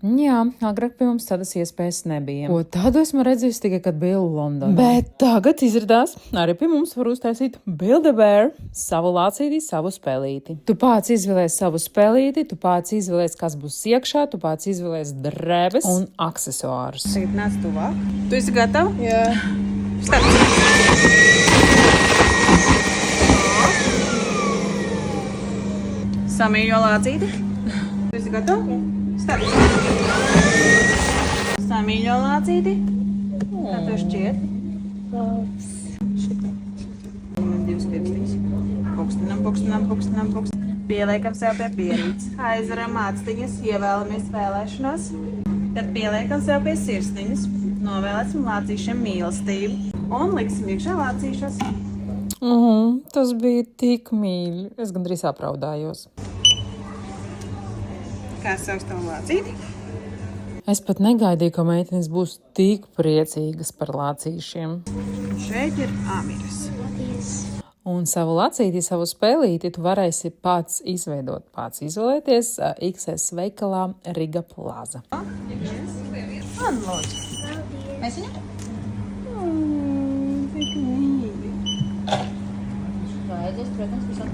Jā, agrāk pie mums tādas iespējas nebija. Ko tādu esmu redzējusi tikai, kad biju Londonā. Bet tagad izrādās, arī pie mums var uztaisīt Build-A-Bear, savu lācīti, savu spēlīti. Tu pats izvēlēsi savu spēlīti, tu pats izvēlēsi, kas būs iekšā, tu pats izvēlēsi drēbes un aksesuārus. Tagad nāc tuvāk. Tu esi gatava? Jā. Samīļo lācīti. Tu esi gatava? Stāp. Samīļo lācīti. Kā tev šķiet? Divas pirkstiņas. Pukstinam. Pieliekam sev pie pierītes. Aizveram māctiņas, ievēlamies vēlēšanos. Tad pieliekam sev pie sirsniņas. Novēlēsim lācīšiem mīlestību. Un liksim iekšā lācīšos. Tas bija tik mīļi. Es gandrīz apraudājos. Kā sauc tavu lācīti? Es pat negaidīju, ka meitenes būs tik priecīgas par lācīšiem. Šeit ir Amiras. Un savu lācīti, savu spēlīti tu varēsi pats izveidot, pats izvēlēties XS veikalā Riga Plaza. Un lūdzu. Mēs viņam? Tik mīļi. Vajadzēs, protams, visam